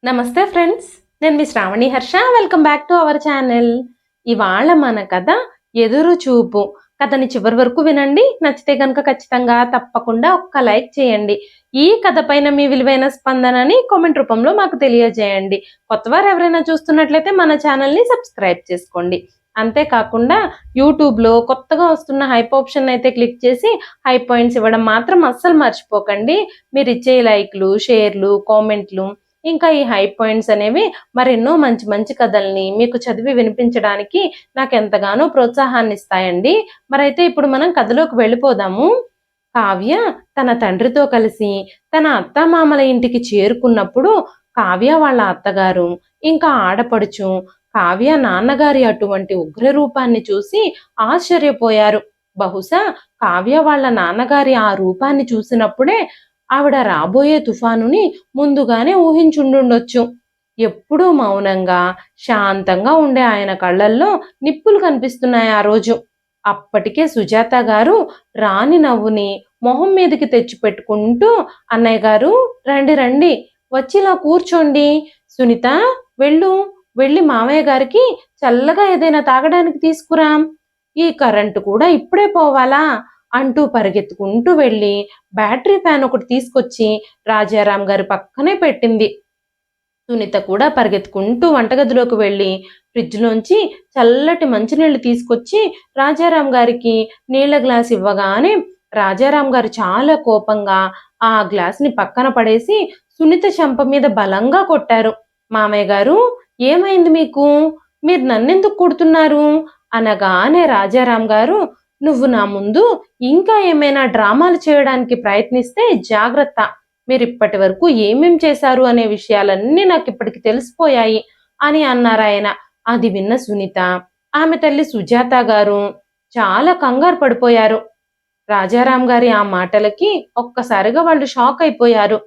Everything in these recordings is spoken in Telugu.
నమస్తే ఫ్రెండ్స్, నేను మీ Shravani Harsha. Welcome back to our channel. ఇవాళ మన కథ ఎదురు చూపు. కథని చివరి వరకు వినండి. నచ్చితే కనుక ఖచ్చితంగా తప్పకుండా ఒక్క లైక్ చేయండి. ఈ కథ పైన మీ విలువైన స్పందనని కామెంట్ రూపంలో మాకు తెలియజేయండి. కొత్తవారు ఎవరైనా చూస్తున్నట్లయితే మన ఛానల్ని సబ్స్క్రైబ్ చేసుకోండి. అంతేకాకుండా యూట్యూబ్లో కొత్తగా వస్తున్న హైప్ ఆప్షన్ అయితే క్లిక్ చేసి హై పాయింట్స్ ఇవ్వడం మాత్రం అస్సలు మర్చిపోకండి. మీరు ఇచ్చే లైక్లు, షేర్లు, కామెంట్లు, ఇంకా ఈ హై పాయింట్స్ అనేవి మరెన్నో మంచి మంచి కథల్ని మీకు చదివి వినిపించడానికి నాకు ఎంతగానో ప్రోత్సాహాన్ని ఇస్తాయండి. మరైతే ఇప్పుడు మనం కథలోకి వెళ్ళిపోదాము. కావ్య తన తండ్రితో కలిసి తన అత్తమామల ఇంటికి చేరుకున్నప్పుడు కావ్య వాళ్ళ అత్తగారు ఇంకా ఆడపడుచు కావ్య నాన్నగారి అటువంటి ఉగ్ర రూపాన్ని చూసి ఆశ్చర్యపోయారు. బహుశా కావ్య వాళ్ళ నాన్నగారి ఆ రూపాన్ని చూసినప్పుడే ఆవిడ రాబోయే తుఫానుని ముందుగానే ఊహించుండుండొచ్చు. ఎప్పుడూ మౌనంగా శాంతంగా ఉండే ఆయన కళ్ళల్లో నిప్పులు కనిపిస్తున్నాయి ఆ రోజు. అప్పటికే సుజాత గారు రాని నవ్వుని మొహం మీదకి తెచ్చిపెట్టుకుంటూ, అన్నయ్య గారు రండి రండి, వచ్చిలా కూర్చోండి. సునీత, వెళ్ళి మామయ్య గారికి చల్లగా ఏదైనా తాగడానికి తీసుకురా. ఈ కరెంటు కూడా ఇప్పుడే పోవాలా అంటూ పరిగెత్తుకుంటూ వెళ్ళి బ్యాటరీ ఫ్యాన్ ఒకటి తీసుకొచ్చి రాజారాం గారి పక్కనే పెట్టింది. సునీత కూడా పరిగెత్తుకుంటూ వంటగదిలోకి వెళ్ళి ఫ్రిడ్జ్లోంచి చల్లటి మంచినీళ్లు తీసుకొచ్చి రాజారాం గారికి నీళ్ల గ్లాస్ ఇవ్వగానే రాజారాం గారు చాలా కోపంగా ఆ గ్లాస్ని పక్కన పడేసి సునీత చెంప మీద బలంగా కొట్టారు. మామయ్య గారు, ఏమైంది మీకు? మీరు నన్నెందుకు కొడుతున్నారు అనగానే రాజారాం గారు, నువ్వు నా ముందు ఇంకా ఏమైనా డ్రామాలు చేయడానికి ప్రయత్నిస్తే జాగ్రత్త. మీరు ఇప్పటి వరకు ఏమేం చేశారు అనే విషయాలన్నీ నాకు ఇప్పటికి తెలిసిపోయాయి అని అన్నారాయన. అది విన్న సునీత, ఆమె తల్లి సుజాత గారు చాలా కంగారు పడిపోయారు. రాజారాం గారి ఆ మాటలకి ఒక్కసారిగా వాళ్ళు షాక్ అయిపోయారు.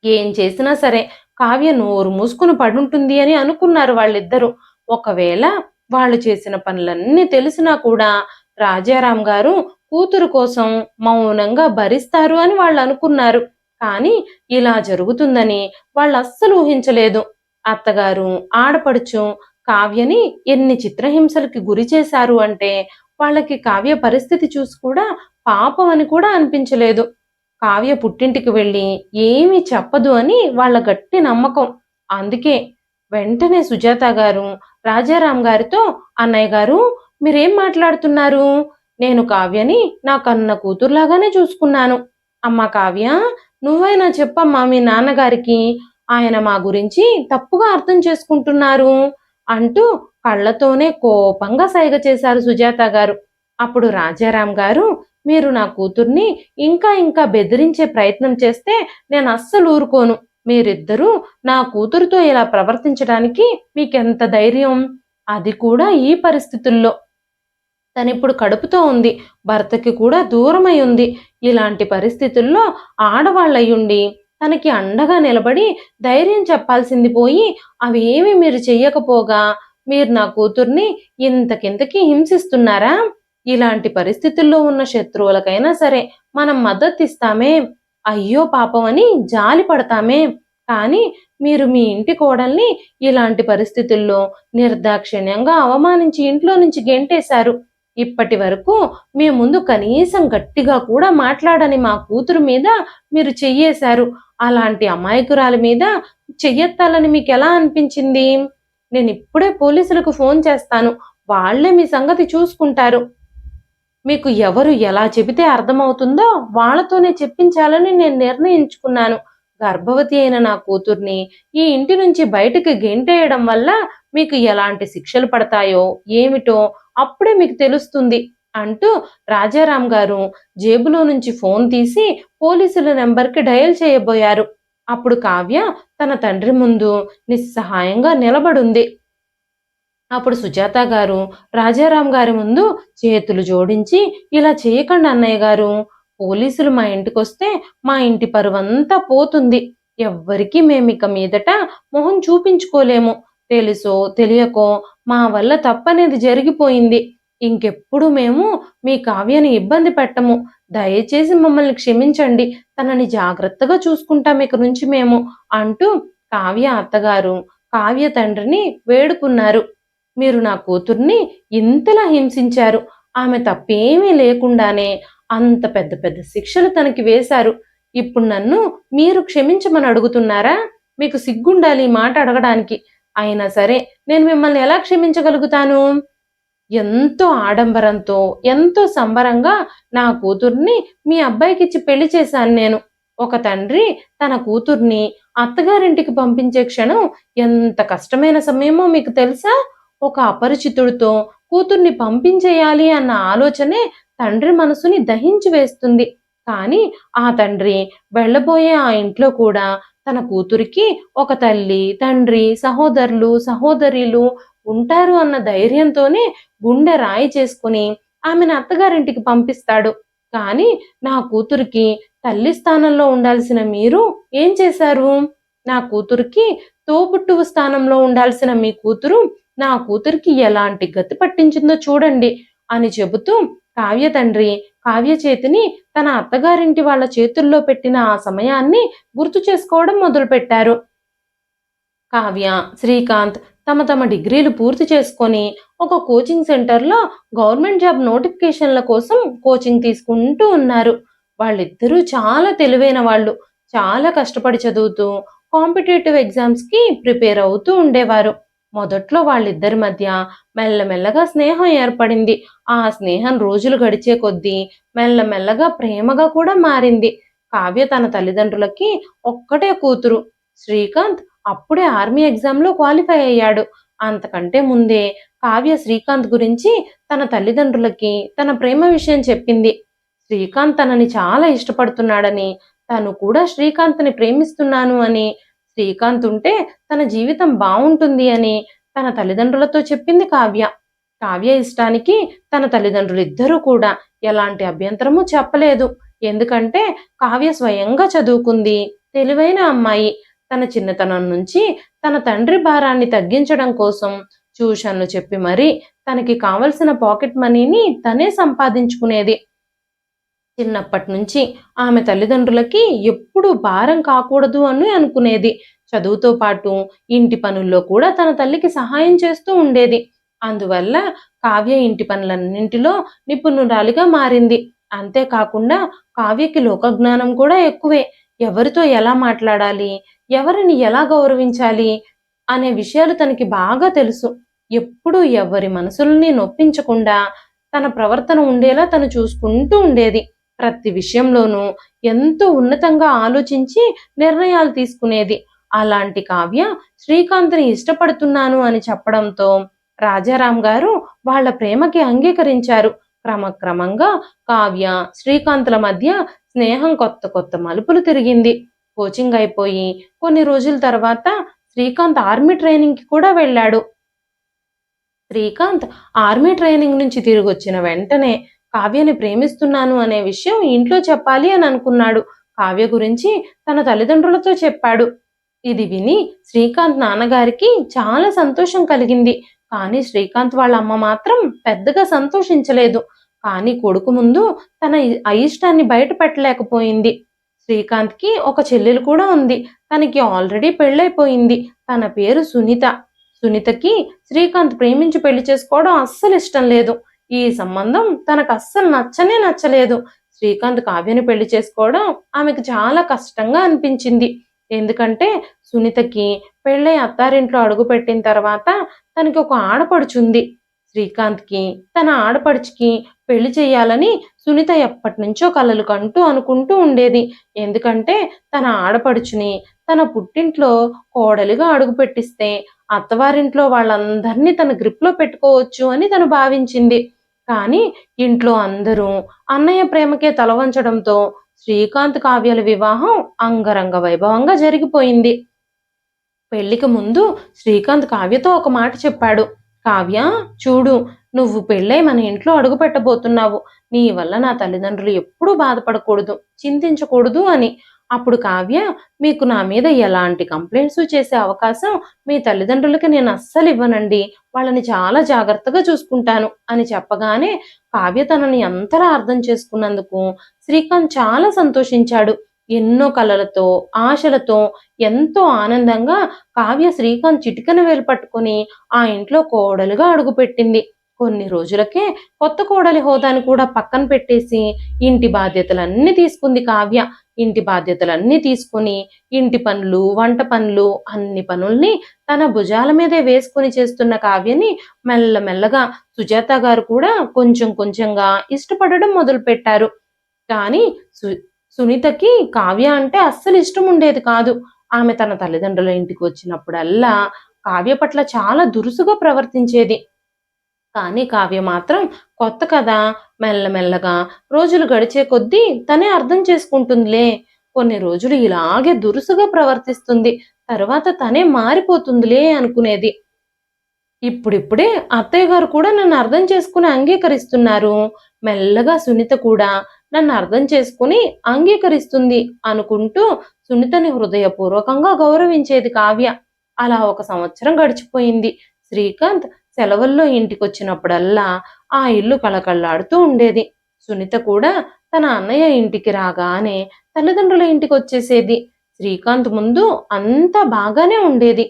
ఏం చేసినా సరే కావ్య నోరు మూసుకుని పడుంటుంది అని అనుకున్నారు వాళ్ళిద్దరూ. ఒకవేళ వాళ్ళు చేసిన పనులన్నీ తెలిసినా కూడా రాజారాం గారు కూతురు కోసం మౌనంగా భరిస్తారు అని వాళ్ళు అనుకున్నారు. కానీ ఇలా జరుగుతుందని వాళ్ళు అస్సలు ఊహించలేదు. అత్తగారు, ఆడపడుచు కావ్యని ఎన్ని చిత్రహింసలకి గురి చేశారు అంటే వాళ్ళకి కావ్య పరిస్థితి చూసి కూడా పాపం అని కూడా అనిపించలేదు. కావ్య పుట్టింటికి వెళ్ళి ఏమీ చెప్పదు అని వాళ్ళ గట్టి నమ్మకం. అందుకే వెంటనే సుజాత గారు రాజారాం గారితో, అన్నయ్య గారు మీరేం మాట్లాడుతున్నారు? నేను కావ్యని నా కన్న కూతురులాగానే చూసుకున్నాను. అమ్మ కావ్య, నువ్వైనా చెప్పమ్మా మీ నాన్నగారికి, ఆయన మా గురించి తప్పుగా అర్థం చేసుకుంటున్నారు అంటూ కళ్ళతోనే కోపంగా సైగ చేశారు సుజాత గారు. అప్పుడు రాజారాం గారు, మీరు నా కూతుర్ని ఇంకా ఇంకా బెదిరించే ప్రయత్నం చేస్తే నేను అస్సలు ఊరుకోను. మీరిద్దరూ నా కూతురుతో ఇలా ప్రవర్తించడానికి మీకెంత ధైర్యం? అది కూడా ఈ పరిస్థితుల్లో. తనిప్పుడు కడుపుతో ఉంది, భర్తకి కూడా దూరమై ఉంది. ఇలాంటి పరిస్థితుల్లో ఆడవాళ్ళయ్యుండి తనకి అండగా నిలబడి ధైర్యం చెప్పాల్సింది పోయి అవి ఏమి మీరు చెయ్యకపోగా మీరు నా కూతుర్ని ఇంతకింతకి హింసిస్తున్నారా? ఇలాంటి పరిస్థితుల్లో ఉన్న శత్రువులకైనా సరే మనం మద్దతు ఇస్తామే, అయ్యో పాపం అని జాలి పడతామే. కానీ మీరు మీ ఇంటి కోడల్ని ఇలాంటి పరిస్థితుల్లో నిర్దాక్షిణ్యంగా అవమానించి ఇంట్లో నుంచి గెంటేశారు. ఇప్పటి వరకు మీ ముందు కనీసం గట్టిగా కూడా మాట్లాడని మా కూతురు మీద మీరు చెయ్యేశారు. అలాంటి అమాయకురాలి మీద చెయ్యెత్తాలని మీకు ఎలా అనిపించింది? నేను ఇప్పుడే పోలీసులకు ఫోన్ చేస్తాను, వాళ్లే మీ సంగతి చూసుకుంటారు. మీకు ఎవరు ఎలా చెబితే అర్థమవుతుందో వాళ్లతోనే చెప్పించాలని నేను నిర్ణయించుకున్నాను. గర్భవతి అయిన నా కూతుర్ని ఈ ఇంటి నుంచి బయటకు గెంటేయడం వల్ల మీకు ఎలాంటి శిక్షలు పడతాయో ఏమిటో అప్పుడే మీకు తెలుస్తుంది అంటూ రాజారాం గారు జేబులో నుంచి ఫోన్ తీసి పోలీసుల నెంబర్కి డయల్ చేయబోయారు. అప్పుడు కావ్య తన తండ్రి ముందు నిస్సహాయంగా నిలబడుంది. అప్పుడు సుజాత గారు రాజారాం గారి ముందు చేతులు జోడించి, ఇలా చేయకండి అన్నయ్య గారు, పోలీసులు మా ఇంటికొస్తే మా ఇంటి పరువంతా పోతుంది. ఎవ్వరికీ మేమిక మీదట మొహం చూపించుకోలేము. తెలుసో తెలియకో మా వల్ల తప్పనేది జరిగిపోయింది. ఇంకెప్పుడు మేము మీ కావ్యని ఇబ్బంది పెట్టము. దయచేసి మమ్మల్ని క్షమించండి. తనని జాగ్రత్తగా చూసుకుంటాం ఇక నుంచి మేము అంటూ కావ్య అత్తగారు కావ్య తండ్రిని వేడుకున్నారు. మీరు నా కూతుర్ని ఇంతలా హింసించారు. ఆమె తప్పేమీ లేకుండానే అంత పెద్ద పెద్ద శిక్షలు తనకి వేశారు. ఇప్పుడు నన్ను మీరు క్షమించమని అడుగుతున్నారా? మీకు సిగ్గుండాలి ఈ మాట అడగడానికి. అయినా సరే నేను మిమ్మల్ని ఎలా క్షమించగలుగుతాను? ఎంతో ఆడంబరంతో, ఎంతో సంబరంగా నా కూతుర్ని మీ అబ్బాయికిచ్చి పెళ్లి చేశాను నేను. ఒక తండ్రి తన కూతుర్ని అత్తగారింటికి పంపించే క్షణం ఎంత కష్టమైన సమయమో మీకు తెలుసా? ఒక అపరిచితుడితో కూతుర్ని పంపించేయాలి అన్న ఆలోచనే తండ్రి మనసుని దహించి వేస్తుంది. కానీ ఆ తండ్రి వెళ్ళబోయే ఆ ఇంట్లో కూడా తన కూతురికి ఒక తల్లి, తండ్రి, సహోదరులు, సహోదరీలు ఉంటారు అన్న ధైర్యంతోనే గుండె రాయి చేసుకుని ఆమెను అత్తగారింటికి పంపిస్తాడు. కానీ నా కూతురికి తల్లి స్థానంలో ఉండాల్సిన మీరు ఏం చేశారు? నా కూతురికి తోబుట్టువు స్థానంలో ఉండాల్సిన మీ కూతురు నా కూతురికి ఎలాంటి గతి పట్టించిందో చూడండి అని చెబుతూ కావ్య తండ్రి కావ్య చేతిని తన అత్తగారింటి వాళ్ళ చేతుల్లో పెట్టిన ఆ సమయాన్ని గుర్తు చేసుకోవడం మొదలుపెట్టారు. కావ్య, శ్రీకాంత్ తమ తమ డిగ్రీలు పూర్తి చేసుకొని ఒక కోచింగ్ సెంటర్లో గవర్నమెంట్ జాబ్ నోటిఫికేషన్ల కోసం కోచింగ్ తీసుకుంటూ ఉన్నారు. వాళ్ళిద్దరూ చాలా తెలివైన వాళ్ళు. చాలా కష్టపడి చదువుతూ కాంపిటేటివ్ ఎగ్జామ్స్కి ప్రిపేర్ అవుతూ ఉండేవారు. మొదట్లో వాళ్ళిద్దరి మధ్య మెల్లమెల్లగా స్నేహం ఏర్పడింది. ఆ స్నేహం రోజులు గడిచే కొద్దీ మెల్లమెల్లగా ప్రేమగా కూడా మారింది. కావ్య తన తల్లిదండ్రులకి ఒక్కటే కూతురు. శ్రీకాంత్ అప్పుడే ఆర్మీ ఎగ్జామ్లో క్వాలిఫై అయ్యాడు. అంతకంటే ముందే కావ్య శ్రీకాంత్ గురించి తన తల్లిదండ్రులకి తన ప్రేమ విషయం చెప్పింది. శ్రీకాంత్ తనని చాలా ఇష్టపడుతున్నాడని, తను కూడా శ్రీకాంత్ని ప్రేమిస్తున్నాను అని, శ్రీకాంత్ ఉంటే తన జీవితం బావుంటుంది అని తన తల్లిదండ్రులతో చెప్పింది కావ్య. కావ్య ఇష్టానికి తన తల్లిదండ్రులిద్దరూ కూడా ఎలాంటి అభ్యంతరము చెప్పలేదు. ఎందుకంటే కావ్య స్వయంగా చదువుకుంది, తెలివైన అమ్మాయి. తన చిన్నతనం నుంచి తన తండ్రి భారాన్ని తగ్గించడం కోసం ట్యూషన్లు చెప్పి మరీ తనకి కావలసిన పాకెట్ మనీని తనే సంపాదించుకునేది. చిన్నప్పటి నుంచి ఆమె తల్లిదండ్రులకి ఎప్పుడూ భారం కాకూడదు అని అనుకునేది. చదువుతో పాటు ఇంటి పనుల్లో కూడా తన తల్లికి సహాయం చేస్తూ ఉండేది. అందువల్ల కావ్య ఇంటి పనులన్నింటిలో నిపుణురాలిగా మారింది. అంతేకాకుండా కావ్యకి లోకజ్ఞానం కూడా ఎక్కువే. ఎవరితో ఎలా మాట్లాడాలి, ఎవరిని ఎలా గౌరవించాలి అనే విషయాలు తనకి బాగా తెలుసు. ఎప్పుడూ ఎవరి మనసుల్ని నొప్పించకుండా తన ప్రవర్తన ఉండేలా తను చూసుకుంటూ ఉండేది. ప్రతి విషయంలోనూ ఎంతో ఉన్నతంగా ఆలోచించి నిర్ణయాలు తీసుకునేది. అలాంటి కావ్య శ్రీకాంత్ని ఇష్టపడుతున్నాను అని చెప్పడంతో రాజారాం గారు వాళ్ళ ప్రేమకి అంగీకరించారు. క్రమక్రమంగా కావ్య, శ్రీకాంత్ల మధ్య స్నేహం కొత్త కొత్త మలుపులు తిరిగింది. కోచింగ్ అయిపోయి కొన్ని రోజుల తర్వాత శ్రీకాంత్ ఆర్మీ ట్రైనింగ్కి కూడా వెళ్ళాడు. శ్రీకాంత్ ఆర్మీ ట్రైనింగ్ నుంచి తిరిగొచ్చిన వెంటనే కావ్యని ప్రేమిస్తున్నాను అనే విషయం ఇంట్లో చెప్పాలి అని అనుకున్నాడు. కావ్య గురించి తన తల్లిదండ్రులతో చెప్పాడు. ఇది విని శ్రీకాంత్ నాన్నగారికి చాలా సంతోషం కలిగింది. కానీ శ్రీకాంత్ వాళ్ళ అమ్మ మాత్రం పెద్దగా సంతోషించలేదు. కానీ కొడుకు ముందు తన అయిష్టాన్ని బయట పెట్టలేకపోయింది. శ్రీకాంత్కి ఒక చెల్లెలు కూడా ఉంది. తనకి ఆల్రెడీ పెళ్ళైపోయింది. తన పేరు సునీత. సునీతకి శ్రీకాంత్ ప్రేమించి పెళ్లి చేసుకోవడం అస్సలు ఇష్టం లేదు. ఈ సంబంధం తనకు అస్సలు నచ్చనే నచ్చలేదు. శ్రీకాంత్ కావ్యని పెళ్లి చేసుకోవడం ఆమెకు చాలా కష్టంగా అనిపించింది. ఎందుకంటే సునీతకి పెళ్ళై అత్తారింట్లో అడుగుపెట్టిన తర్వాత తనకి ఒక ఆడపడుచుంది. శ్రీకాంత్కి తన ఆడపడుచుకి పెళ్లి చేయాలని సునీత ఎప్పటి నుంచో కలలు కంటూ అనుకుంటూ ఉండేది. ఎందుకంటే తన ఆడపడుచుని తన పుట్టింట్లో కోడలిగా అడుగుపెట్టిస్తే అత్తవారింట్లో వాళ్ళందరినీ తన గ్రిప్లో పెట్టుకోవచ్చు అని తను భావించింది. కానీ ఇంట్లో అందరూ అన్నయ్య ప్రేమకే తలవంచడంతో శ్రీకాంత్ కావ్యాల వివాహం అంగరంగ వైభవంగా జరిగిపోయింది. పెళ్లికి ముందు శ్రీకాంత్ కావ్యతో ఒక మాట చెప్పాడు. కావ్య, చూడు, నువ్వు పెళ్ళై మన ఇంట్లో అడుగు పెట్టబోతున్నావు. నీ వల్ల నా తల్లిదండ్రులు ఎప్పుడూ బాధపడకూడదు, చింతించకూడదు అని. అప్పుడు కావ్య, మీకు నా మీద ఎలాంటి కంప్లైంట్స్ చేసే అవకాశం మీ తల్లిదండ్రులకి నేను అస్సలు ఇవ్వనండి. వాళ్ళని చాలా జాగ్రత్తగా చూసుకుంటాను అని చెప్పగానే కావ్య తనని అంతలా అర్థం చేసుకున్నందుకు శ్రీకాంత్ చాలా సంతోషించాడు. ఎన్నో కలలతో, ఆశలతో, ఎంతో ఆనందంగా కావ్య శ్రీకాంత్ చిటికెన వేలు పట్టుకుని ఆ ఇంట్లో కోడలుగా అడుగుపెట్టింది. కొన్ని రోజులకే కొత్త కోడలి హోదాని కూడా పక్కన పెట్టేసి ఇంటి బాధ్యతలన్నీ తీసుకుంది కావ్య. ఇంటి బాధ్యతలన్నీ తీసుకుని ఇంటి పనులు, వంట పనులు, అన్ని పనుల్ని తన భుజాల మీదే వేసుకుని చేస్తున్న కావ్యని మెల్లమెల్లగా సుజాత గారు కూడా కొంచెం కొంచెంగా ఇష్టపడడం మొదలుపెట్టారు. కానీ సు సునీతకి కావ్య అంటే అస్సలు ఇష్టం ఉండేది కాదు. ఆమె తన తల్లిదండ్రుల ఇంటికి వచ్చినప్పుడల్లా కావ్య పట్ల చాలా దురుసుగా ప్రవర్తించేది. కానీ కావ్య మాత్రం కొత్త కదా, మెల్లమెల్లగా రోజులు గడిచే కొద్దీ తనే అర్థం చేసుకుంటుందిలే. కొన్ని రోజులు ఇలాగే దురుసుగా ప్రవర్తిస్తుంది, తర్వాత తనే మారిపోతుందిలే అనుకునేది. ఇప్పుడిప్పుడే అత్తయ్య గారు కూడా నన్ను అర్థం చేసుకుని అంగీకరిస్తున్నారు. మెల్లగా సునీత కూడా నన్ను అర్థం చేసుకుని అంగీకరిస్తుంది అనుకుంటూ సునీతని హృదయపూర్వకంగా గౌరవించేది కావ్య. అలా 1 సంవత్సరం గడిచిపోయింది. శ్రీకాంత్ సెలవుల్లో ఇంటికొచ్చినప్పుడల్లా ఆ ఇల్లు కళకళలాడుతూ ఉండేది. సునీత కూడా తన అన్నయ్య ఇంటికి రాగానే తల్లిదండ్రుల ఇంటికొచ్చేసేది. శ్రీకాంత్ ముందు అంతా బాగానే ఉండేది.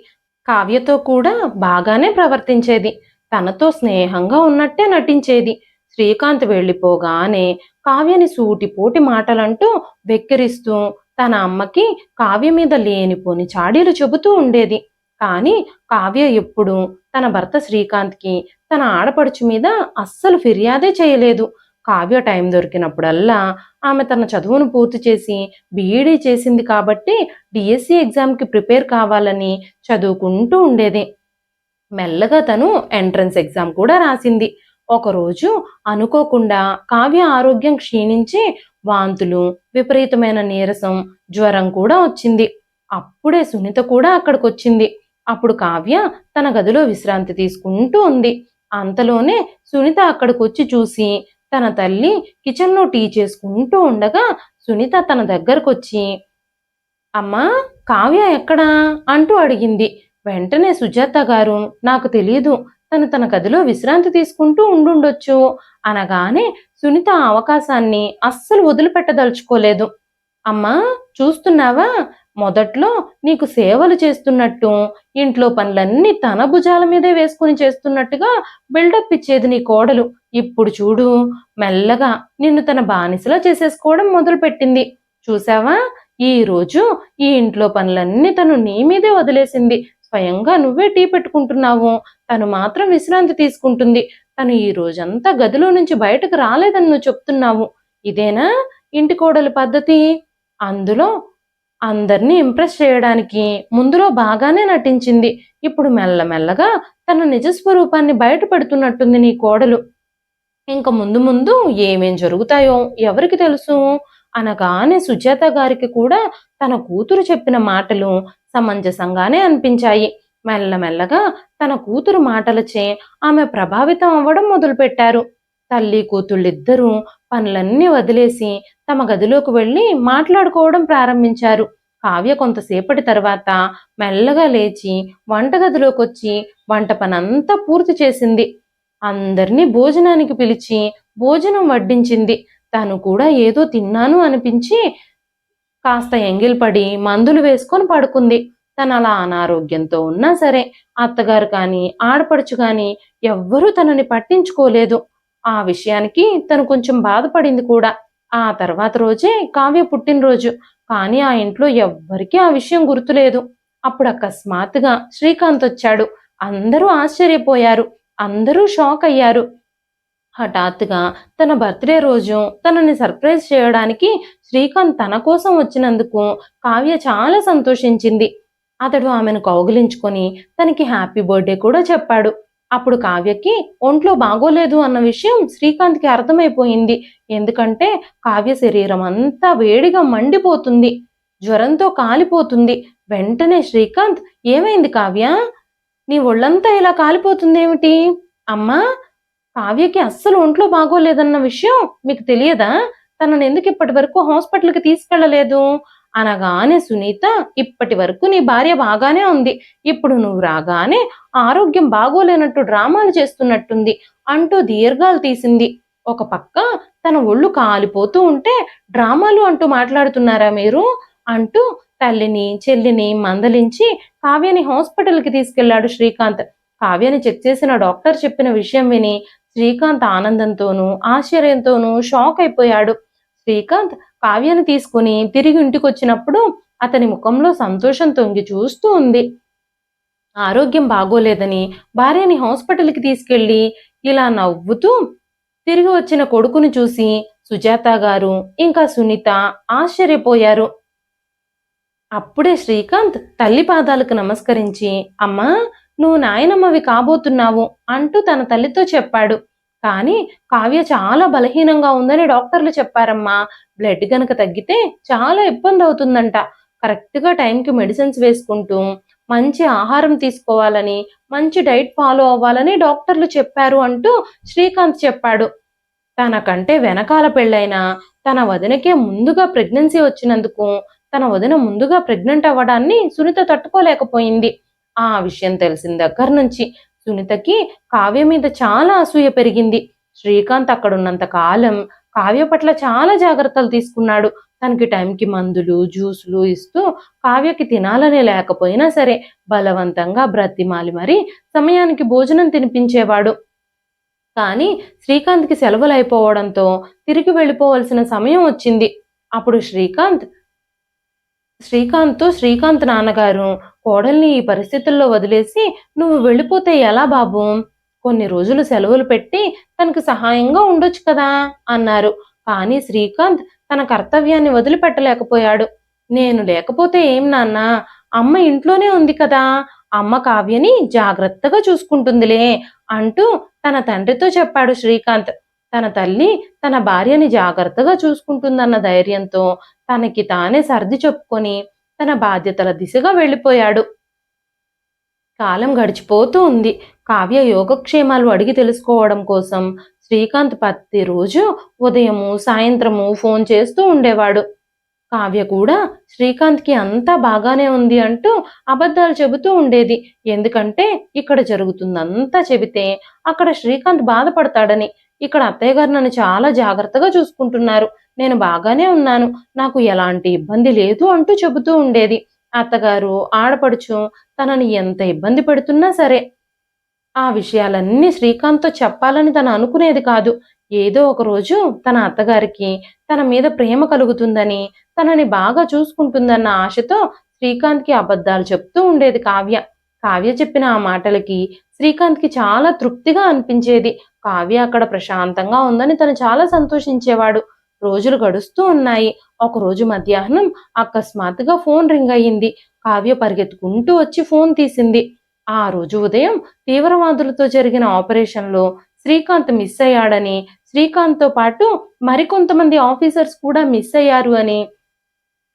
కావ్యతో కూడా బాగానే ప్రవర్తించేది. తనతో స్నేహంగా ఉన్నట్టే నటించేది. శ్రీకాంత్ వెళ్ళిపోగానే కావ్యని సూటిపోటి మాటలంటూ వెక్కిరిస్తూ తన అమ్మకి కావ్య మీద లేనిపోని చాడీలు చెబుతూ ఉండేది. కానీ కావ్య ఎప్పుడూ తన భర్త శ్రీకాంత్కి తన ఆడపడుచు మీద అస్సలు ఫిర్యాదే చేయలేదు. కావ్య టైం దొరికినప్పుడల్లా ఆమె తన చదువును పూర్తి చేసి బీఈడీ చేసింది కాబట్టి డిఎస్సి ఎగ్జామ్కి ప్రిపేర్ కావాలని చదువుకుంటూ ఉండేది. మెల్లగా తను ఎంట్రన్స్ ఎగ్జామ్ కూడా రాసింది. ఒకరోజు అనుకోకుండా కావ్య ఆరోగ్యం క్షీణించి వాంతులు, విపరీతమైన నీరసం, జ్వరం కూడా వచ్చింది. అప్పుడే సునీత కూడా అక్కడికొచ్చింది. అప్పుడు కావ్య తన గదిలో విశ్రాంతి తీసుకుంటూ ఉంది. అంతలోనే సునీత అక్కడికొచ్చి చూసి తన తల్లి కిచెన్లో టీ చేసుకుంటూ ఉండగా సునీత తన దగ్గరకొచ్చి, అమ్మా, కావ్య ఎక్కడా అంటూ అడిగింది. వెంటనే సుజాత గారు, నాకు తెలియదు, తను తన గదిలో విశ్రాంతి తీసుకుంటూ ఉండుండొచ్చు అనగానే సునీత ఆ అవకాశాన్ని అస్సలు వదిలిపెట్టదలుచుకోలేదు. అమ్మా, చూస్తున్నావా, మొదట్లో నీకు సేవలు చేస్తున్నట్టు ఇంట్లో పనులన్నీ తన భుజాల మీదే వేసుకుని చేస్తున్నట్టుగా బిల్డప్ ఇచ్చేది నీ కోడలు. ఇప్పుడు చూడు, మెల్లగా నిన్ను తన బానిసలా చేసేసుకోవడం మొదలుపెట్టింది. చూసావా, ఈ రోజు ఈ ఇంట్లో పనులన్నీ తను నీ మీదే వదిలేసింది. స్వయంగా నువ్వే టీ పెట్టుకుంటున్నావు, తను మాత్రం విశ్రాంతి తీసుకుంటుంది. తను ఈ రోజంతా గదిలో నుంచి బయటకు రాలేదని నువ్వు చెప్తున్నావు. ఇదేనా ఇంటి కోడలి పద్ధతి? అందులో అందర్నీ ఇంప్రెస్ చేయడానికి ముందులో బాగానే నటించింది. ఇప్పుడు మెల్లమెల్లగా తన నిజ స్వరూపాన్ని బయట పెడుతున్నట్టుంది నీ కోడలు. ఇంక ముందు ముందు ఏమేం జరుగుతాయో ఎవరికి తెలుసు అనగానే సుజాత గారికి కూడా తన కూతురు చెప్పిన మాటలు సమంజసంగానే అనిపించాయి. మెల్లమెల్లగా తన కూతురు మాటలచే ఆమె ప్రభావితం అవ్వడం మొదలుపెట్టారు. తల్లి కూతుళ్ళిద్దరూ పనులన్నీ వదిలేసి తమ గదిలోకి వెళ్ళి మాట్లాడుకోవడం ప్రారంభించారు. కావ్య కొంతసేపటి తర్వాత మెల్లగా లేచి వంటగదిలోకొచ్చి వంట పనంతా పూర్తి చేసింది. అందర్నీ భోజనానికి పిలిచి భోజనం వడ్డించింది. తను కూడా ఏదో తిన్నాను అనిపించి కాస్త ఎంగిల్పడి మందులు వేసుకొని పడుకుంది. తను అలా అనారోగ్యంతో ఉన్నా సరే అత్తగారు కానీ ఆడపడుచు కానీ ఎవ్వరూ తనని పట్టించుకోలేదు. ఆ విషయానికి తను కొంచెం బాధపడింది కూడా. ఆ తర్వాత రోజే కావ్య పుట్టినరోజు. కానీ ఆ ఇంట్లో ఎవ్వరికీ ఆ విషయం గుర్తులేదు. అప్పుడు అకస్మాత్తుగా శ్రీకాంత్ వచ్చాడు. అందరూ ఆశ్చర్యపోయారు. అందరూ షాక్ అయ్యారు. హఠాత్తుగా తన బర్త్డే రోజు తనని సర్ప్రైజ్ చేయడానికి శ్రీకాంత్ తన కోసం వచ్చినందుకు కావ్య చాలా సంతోషించింది. అతడు ఆమెను కౌగిలించుకొని తనకి హ్యాపీ బర్త్డే కూడా చెప్పాడు. అప్పుడు కావ్యకి ఒంట్లో బాగోలేదు అన్న విషయం శ్రీకాంత్కి అర్థమైపోయింది. ఎందుకంటే కావ్య శరీరం అంతా వేడిగా మండిపోతుంది, జ్వరంతో కాలిపోతుంది. వెంటనే శ్రీకాంత్, ఏమైంది కావ్య, నీ ఒళ్ళంతా ఇలా కాలిపోతుందేమిటి? అమ్మా, కావ్యకి అస్సలు ఒంట్లో బాగోలేదన్న విషయం మీకు తెలియదా? తనను ఎందుకు ఇప్పటి వరకు హాస్పిటల్కి తీసుకెళ్లలేదు అనగానే సునీత, ఇప్పటి వరకు నీ భార్య బాగానే ఉంది, ఇప్పుడు నువ్వు రాగానే ఆరోగ్యం బాగోలేనట్టు డ్రామాలు చేస్తున్నట్టుంది అంటూ దీర్ఘాలు తీసింది. ఒక పక్క తన ఒళ్ళు కాలిపోతూ ఉంటే డ్రామాలు అంటూ మాట్లాడుతున్నారా మీరు అంటూ తల్లిని చెల్లిని మందలించి కావ్యని హాస్పిటల్కి తీసుకెళ్లాడు శ్రీకాంత్. కావ్యని చెక్ చేసిన డాక్టర్ చెప్పిన విషయం విని శ్రీకాంత్ ఆనందంతోనూ ఆశ్చర్యంతోనూ షాక్ అయిపోయాడు. శ్రీకాంత్ కావ్యని తీసుకుని తిరిగి ఇంటికొచ్చినప్పుడు అతని ముఖంలో సంతోషం తొంగి చూస్తూ ఉంది. ఆరోగ్యం బాగోలేదని భార్యని హాస్పిటల్కి తీసుకెళ్లి ఇలా నవ్వుతూ తిరిగి వచ్చిన కొడుకుని చూసి సుజాత గారు ఇంకా సునీత ఆశ్చర్యపోయారు. అప్పుడే శ్రీకాంత్ తల్లి పాదాలకు నమస్కరించి, అమ్మా నువ్వు నాయనమ్మవి కాబోతున్నావు అంటూ తన తల్లితో చెప్పాడు. కానీ కావ్య చాలా బలహీనంగా ఉందని డాక్టర్లు చెప్పారమ్మా. బ్లడ్ గనక తగ్గితే చాలా ఇబ్బంది అవుతుందంట. కరెక్ట్గా టైంకి మెడిసిన్స్ వేసుకుంటూ మంచి ఆహారం తీసుకోవాలని, మంచి డైట్ ఫాలో అవ్వాలని డాక్టర్లు చెప్పారు అంటూ శ్రీకాంత్ చెప్పాడు. తనకంటే వెనకాల పెళ్ళైన తన వదినకే ముందుగా ప్రెగ్నెన్సీ వచ్చినందుకు తన వదిన ముందుగా ప్రెగ్నెంట్ అవ్వడాన్ని సునీత తట్టుకోలేకపోయింది. ఆ విషయం తెలిసిన దగ్గర నుంచి సునీతకి కావ్య మీద చాలా అసూయ పెరిగింది. శ్రీకాంత్ అక్కడున్నంత కాలం కావ్య పట్ల చాలా జాగ్రత్తలు తీసుకున్నాడు. తనకి టైంకి మందులు జ్యూసులు ఇస్తూ కావ్యకి తినాలనే లేకపోయినా సరే బలవంతంగా బ్రతిమాలి మరీ సమయానికి భోజనం తినిపించేవాడు. కానీ శ్రీకాంత్కి సెలవులు అయిపోవడంతో తిరిగి వెళ్ళిపోవలసిన సమయం వచ్చింది. అప్పుడు శ్రీకాంత్ నాన్నగారు కోడల్ని ఈ పరిస్థితుల్లో వదిలేసి నువ్వు వెళ్ళిపోతే ఎలా బాబు, కొన్ని రోజులు సెలవులు పెట్టి తనకు సహాయంగా ఉండొచ్చు కదా అన్నారు. కానీ శ్రీకాంత్ తన కర్తవ్యాన్ని వదిలిపెట్టలేకపోయాడు. నేను లేకపోతే ఏం నాన్న, అమ్మ ఇంట్లోనే ఉంది కదా, అమ్మ కావ్యని జాగ్రత్తగా చూసుకుంటుందిలే అంటూ తన తండ్రితో చెప్పాడు శ్రీకాంత్. తన తల్లి తన భార్యని జాగ్రత్తగా చూసుకుంటుందన్న ధైర్యంతో తనకి తానే సర్ది చెప్పుకొని తన బాధ్యతల దిశగా వెళ్ళిపోయాడు. కాలం గడిచిపోతూ ఉంది. కావ్య యోగక్షేమాలు అడిగి తెలుసుకోవడం కోసం శ్రీకాంత్ ప్రతిరోజు ఉదయము సాయంత్రము ఫోన్ చేస్తూ ఉండేవాడు. కావ్య కూడా శ్రీకాంత్కి అంతా బాగానే ఉంది అంటూ అబద్ధాలు చెబుతూ ఉండేది. ఎందుకంటే ఇక్కడ జరుగుతుందంతా చెబితే అక్కడ శ్రీకాంత్ బాధపడతాడని. ఇక్కడ అత్తయ్య గారు నన్ను చాలా జాగ్రత్తగా చూసుకుంటున్నారు, నేను బాగానే ఉన్నాను, నాకు ఎలాంటి ఇబ్బంది లేదు అంటూ చెబుతూ ఉండేది. అత్తగారు ఆడపడుచు తనని ఎంత ఇబ్బంది పెడుతున్నా సరే ఆ విషయాలన్నీ శ్రీకాంత్తో చెప్పాలని తను అనుకునేది కాదు. ఏదో ఒక రోజు తన అత్తగారికి తన మీద ప్రేమ కలుగుతుందని, తనని బాగా చూసుకుంటుందన్న ఆశతో శ్రీకాంత్కి అబద్ధాలు చెప్తూ ఉండేది కావ్య. కావ్య చెప్పిన ఆ మాటలకి శ్రీకాంత్కి చాలా తృప్తిగా అనిపించేది. కావ్య అక్కడ ప్రశాంతంగా ఉందని తను చాలా సంతోషించేవాడు. రోజులు గడుస్తూ ఉన్నాయి. ఒకరోజు మధ్యాహ్నం అకస్మాత్తుగా ఫోన్ రింగ్ అయ్యింది. కావ్య పరిగెత్తుకుంటూ వచ్చి ఫోన్ తీసింది. ఆ రోజు ఉదయం తీవ్రవాదులతో జరిగిన ఆపరేషన్లో శ్రీకాంత్ మిస్ అయ్యాడని, శ్రీకాంత్తో పాటు మరికొంతమంది ఆఫీసర్స్ కూడా మిస్ అయ్యారు అని,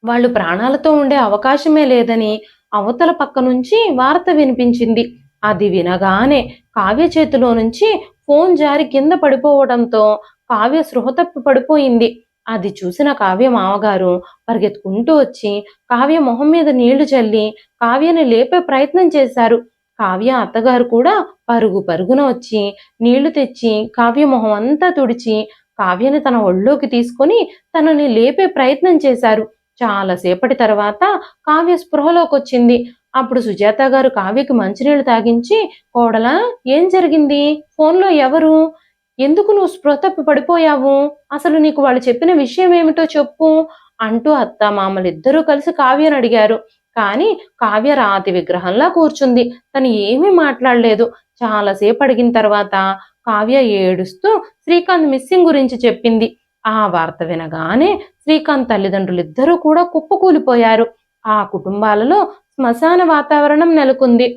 వాళ్ళు ప్రాణాలతో ఉండే అవకాశమే లేదని అవతల పక్క నుంచి వార్త వినిపించింది. అది వినగానే కావ్య చేతిలో నుంచి ఫోన్ జారి కింద పడిపోవడంతో కావ్య స్పృహ తప్పి పడిపోయింది. అది చూసిన కావ్య మామగారు పరిగెత్తుకుంటూ వచ్చి కావ్య మొహం మీద నీళ్లు చల్లి కావ్యని లేపే ప్రయత్నం చేశారు. కావ్య అత్తగారు కూడా పరుగున వచ్చి నీళ్లు తెచ్చి కావ్య మొహం అంతా తుడిచి కావ్యని తన ఒళ్ళోకి తీసుకొని తనని లేపే ప్రయత్నం చేశారు. చాలాసేపటి తర్వాత కావ్య స్పృహలోకి వచ్చింది. అప్పుడు సుజాత గారు కావ్యకి మంచినీళ్లు తాగించి, కోడలా ఏం జరిగింది, ఫోన్లో ఎవరు, ఎందుకు నువ్వు స్పృహ తప్పి పడిపోయావు, అసలు నీకు వాళ్ళు చెప్పిన విషయం ఏమిటో చెప్పు అంటూ అత్త మామలిద్దరూ కలిసి కావ్యని అడిగారు. కానీ కావ్య రాతి విగ్రహంలా కూర్చుంది. తను ఏమీ మాట్లాడలేదు. చాలాసేపు అడిగిన తర్వాత కావ్య ఏడుస్తూ శ్రీకాంత్ మిస్సింగ్ గురించి చెప్పింది. ఆ వార్త వినగానే శ్రీకాంత్ తల్లిదండ్రులిద్దరూ కూడా కుప్పకూలిపోయారు. ఆ కుటుంబాలలో శ్మశాన వాతావరణం నెలకొంది.